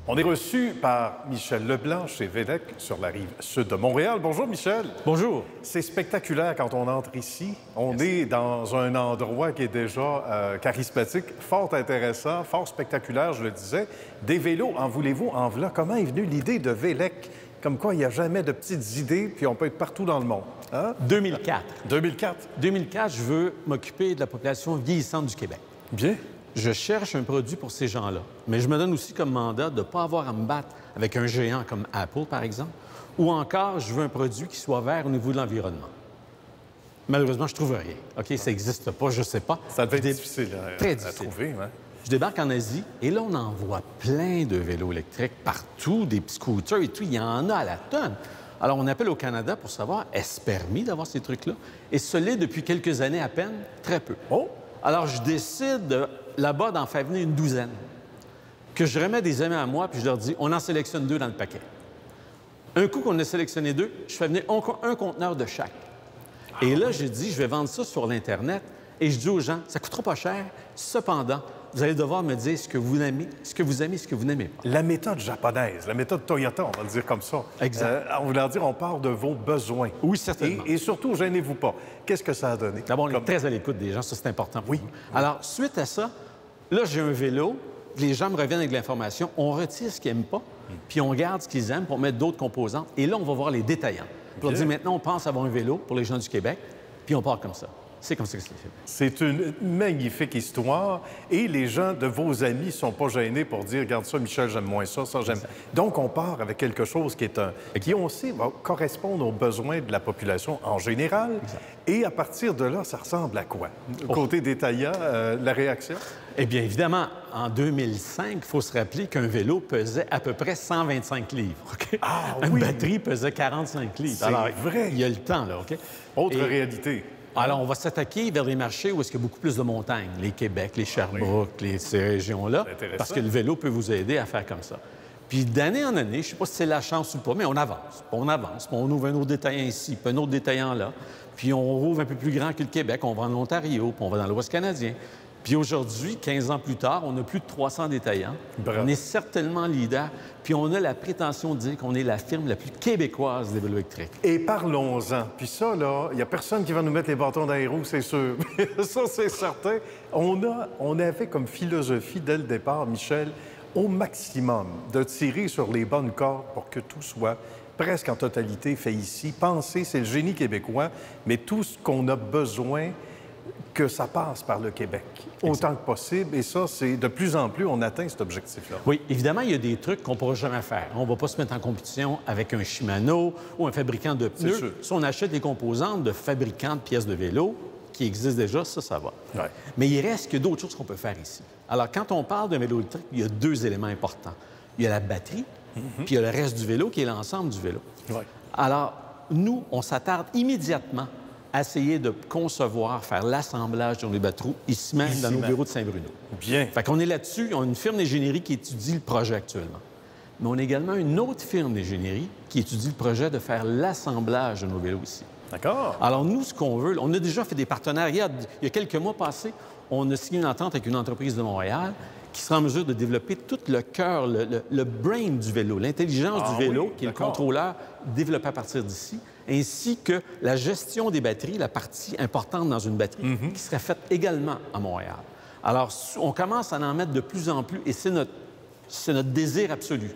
On est reçu par Michel Leblanc chez Vélec sur la rive sud de Montréal. Bonjour Michel. Bonjour. C'est spectaculaire quand on entre ici. On est dans un endroit qui est déjà charismatique, fort intéressant, fort spectaculaire, je le disais. Des vélos, en voulez-vous, en voilà. Comment est venue l'idée de Vélec? Comme quoi, il n'y a jamais de petites idées, puis on peut être partout dans le monde. Hein? 2004. 2004. 2004, je veux m'occuper de la population vieillissante du Québec. Bien. Je cherche un produit pour ces gens-là, mais je me donne aussi comme mandat de ne pas avoir à me battre avec un géant comme Apple, par exemple, ou encore, je veux un produit qui soit vert au niveau de l'environnement. Malheureusement, je ne trouve rien. OK, ça n'existe pas, je ne sais pas. Ça devait être difficile Très à difficile. trouver. Hein? Je débarque en Asie et là, on en voit plein de vélos électriques partout, des petits scooters et tout. Il y en a à la tonne. Alors, on appelle au Canada pour savoir, est-ce permis d'avoir ces trucs-là? Et ce l'est depuis quelques années à peine, très peu. Oh! Alors, je décide là-bas d'en faire venir une douzaine, que je remets des amis à moi, puis je leur dis, on en sélectionne 2 dans le paquet. Un coup qu'on a sélectionné 2, je fais venir un conteneur de chaque. Et là, j'ai dit, je vais vendre ça sur l'Internet, et je dis aux gens, ça ne coûtera pas cher, cependant, vous allez devoir me dire ce que vous aimez, ce que vous aimez, ce que vous n'aimez pas. La méthode japonaise, la méthode Toyota, on va le dire comme ça. Exact. On va leur dire, on part de vos besoins. Oui, certainement. Et surtout, gênez-vous pas. Qu'est-ce que ça a donné? D'abord, on est très à l'écoute des gens, ça c'est important pour Oui. nous. Alors, suite à ça, là, j'ai un vélo, les gens me reviennent avec de l'information, on retire ce qu'ils n'aiment pas, puis on garde ce qu'ils aiment pour mettre d'autres composantes, et là, on va voir les détaillants. Pour dire, maintenant, on pense avoir un vélo pour les gens du Québec, puis on part comme ça. C'est comme ça que c'est fait. C'est une magnifique histoire et les gens de vos amis ne sont pas gênés pour dire, regarde ça, Michel, j'aime moins ça, ça, j'aime. Donc, on part avec quelque chose qui, on sait, va correspondre aux besoins de la population en général. Exact. Et à partir de là, ça ressemble à quoi? Côté détaillant, la réaction? Eh bien, évidemment, en 2005, il faut se rappeler qu'un vélo pesait à peu près 125 livres. OK? Ah, Une oui. batterie pesait 45 livres. C'est Alors, vrai. Il y a le temps, là, OK? Autre Et- réalité. Alors, on va s'attaquer vers des marchés où est-ce qu'il y a beaucoup plus de montagnes, les Québec, les Sherbrooke, ces régions-là, C'est intéressant. parce que le vélo peut vous aider à faire comme ça. Puis d'année en année, je ne sais pas si c'est la chance ou pas, mais on avance, puis on ouvre un autre détaillant ici, puis un autre détaillant là, puis on rouvre un peu plus grand que le Québec, on va en Ontario, puis on va dans l'Ouest canadien. Puis aujourd'hui, 15 ans plus tard, on a plus de 300 détaillants. Bravo. On est certainement leader, puis on a la prétention de dire qu'on est la firme la plus québécoise des vélos électriques. Et parlons-en. Puis ça, là, il n'y a personne qui va nous mettre les bâtons dans les roues, c'est sûr. Ça, c'est certain. On avait comme philosophie, dès le départ, Michel, au maximum, de tirer sur les bonnes cordes pour que tout soit presque en totalité fait ici. Penser, c'est le génie québécois, mais tout ce qu'on a besoin, que ça passe par le Québec, autant que possible. Et ça, c'est de plus en plus, on atteint cet objectif-là. Oui, évidemment, il y a des trucs qu'on ne pourra jamais faire. On ne va pas se mettre en compétition avec un Shimano ou un fabricant de C'est sûr. pneus. Si on achète des composantes de fabricants de pièces de vélo qui existent déjà, ça va. Ouais. Mais il reste que d'autres choses qu'on peut faire ici. Alors, quand on parle d'un vélo électrique, il y a 2 éléments importants. Il y a la batterie, puis il y a le reste du vélo qui est l'ensemble du vélo. Ouais. Alors, nous, on s'attarde immédiatement à essayer de concevoir, faire l'assemblage de nos batteries ici même, dans nos même. bureaux de Saint-Bruno. Bien. Fait qu'on est là-dessus. On a une firme d'ingénierie qui étudie le projet actuellement. Mais on a également une autre firme d'ingénierie qui étudie le projet de faire l'assemblage de nos vélos ici. D'accord. Alors, nous, ce qu'on veut, on a déjà fait des partenariats. Il y a quelques mois passés, on a signé une entente avec une entreprise de Montréal qui sera en mesure de développer tout le cœur, le brain du vélo, l'intelligence du vélo, oui, qui est le d'accord. contrôleur développé à partir d'ici, ainsi que la gestion des batteries, la partie importante dans une batterie, qui serait faite également à Montréal. Alors, on commence à en mettre de plus en plus, et c'est notre désir absolu.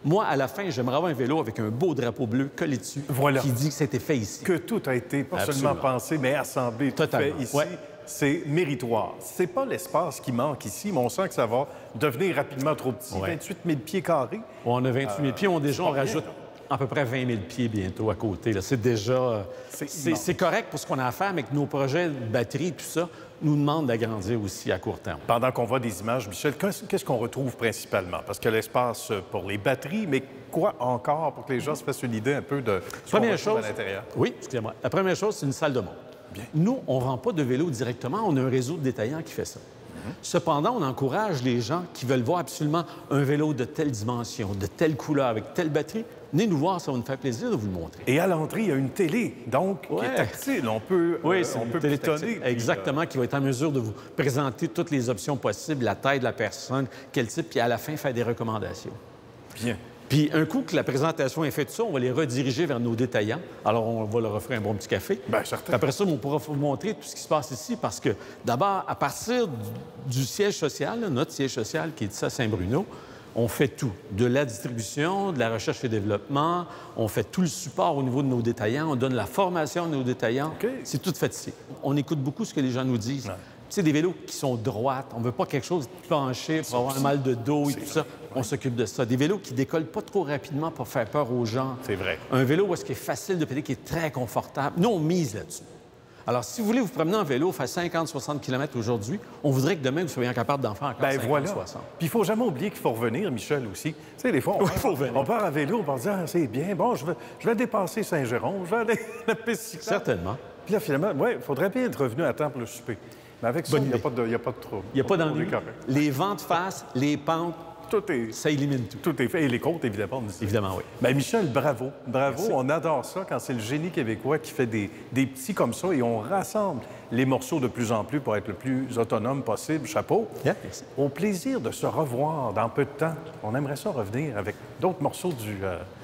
Moi, à la fin, j'aimerais avoir un vélo avec un beau drapeau bleu collé dessus Voilà. qui dit que c'était fait ici. Que tout a été pas Absolument. seulement pensé, mais assemblé, tout fait Totalement. ici. Ouais. C'est méritoire. C'est pas l'espace qui manque ici, mais on sent que ça va devenir rapidement trop petit. Ouais. 28 000 pieds carrés. On a 28 000 pieds. On pas rien, rajoute à peu près 20 000 pieds bientôt à côté. là. C'est déjà... C'est immense. C'est correct pour ce qu'on a à faire, mais que nos projets de batterie et tout ça nous demandent d'agrandir aussi à court terme. Pendant qu'on voit des images, Michel, qu'est-ce qu'on retrouve principalement? Parce que l'espace pour les batteries, mais quoi encore pour que les gens se fassent une idée un peu de ce qu'on Première retrouve chose... à l'intérieur? Oui, excusez-moi. La première chose, c'est une salle de montre. Nous, on ne vend pas de vélo directement. On a un réseau de détaillants qui fait ça. Cependant, on encourage les gens qui veulent voir absolument un vélo de telle dimension, de telle couleur, avec telle batterie. Venez nous voir, ça va nous faire plaisir de vous le montrer. Et à l'entrée, il y a une télé, donc, qui Ouais. est tactile. On peut, C'est on une peut télé pitonner. tactile. puis, Exactement, qui va être en mesure de vous présenter toutes les options possibles, la taille de la personne, quel type, puis à la fin, faire des recommandations. Bien. Puis un coup que la présentation est faite, tout ça, on va les rediriger vers nos détaillants. Alors, on va leur offrir un bon petit café. Bien, certain. Puis après ça, on pourra vous montrer tout ce qui se passe ici parce que, d'abord, à partir du siège social, là, notre siège social qui est ici à Saint-Bruno, on fait tout. De la distribution, de la recherche et développement, on fait tout le support au niveau de nos détaillants, on donne la formation à nos détaillants. OK. C'est tout fait ici. On écoute beaucoup ce que les gens nous disent. Ouais. Tu sais, des vélos qui sont droites. On ne veut pas quelque chose de penché pour avoir un mal de dos et tout ça. On s'occupe de ça. Des vélos qui décollent pas trop rapidement pour faire peur aux gens. C'est vrai. Un vélo où est-ce qu'il est facile de pédaler, qui est très confortable. Nous, on mise là-dessus. Alors, si vous voulez vous promener en vélo, faire 50-60 km aujourd'hui, on voudrait que demain, vous soyez capable d'en faire encore Ben 50-60. voilà. Puis il faut jamais oublier qu'il faut revenir, Michel, aussi. Tu sais, des fois, Oui, il faut revenir. on part à vélo, on va se dire, ah, c'est bien, bon, je vais dépasser Saint-Jérôme, je vais aller à la piste cyclable. Certainement. Puis là, finalement, oui, il faudrait bien être revenu à temps pour le souper. Mais avec ça, il n'y a, pas de trouble. Il n'y a pas On d'ennui. est correct. Les vents de face, les pentes, Tout est, ça élimine tout. tout est fait. Et les côtes, évidemment. Aussi. Évidemment, oui. Bien, Michel, bravo. Bravo. Merci. On adore ça quand c'est le génie québécois qui fait des petits comme ça et on rassemble les morceaux de plus en plus pour être le plus autonome possible. Chapeau. Yeah, merci. Au plaisir de se revoir dans peu de temps. On aimerait ça revenir avec d'autres morceaux du.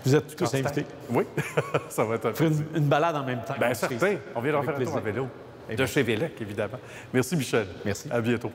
Vous êtes du tous Constant. invités. Oui, ça va être un Faire plaisir. une balade en même temps. Bien, certain. On vient d'en Avec faire un tour à plaisir. vélo. De chez Vélec, évidemment. Merci, Michel. Merci. À bientôt.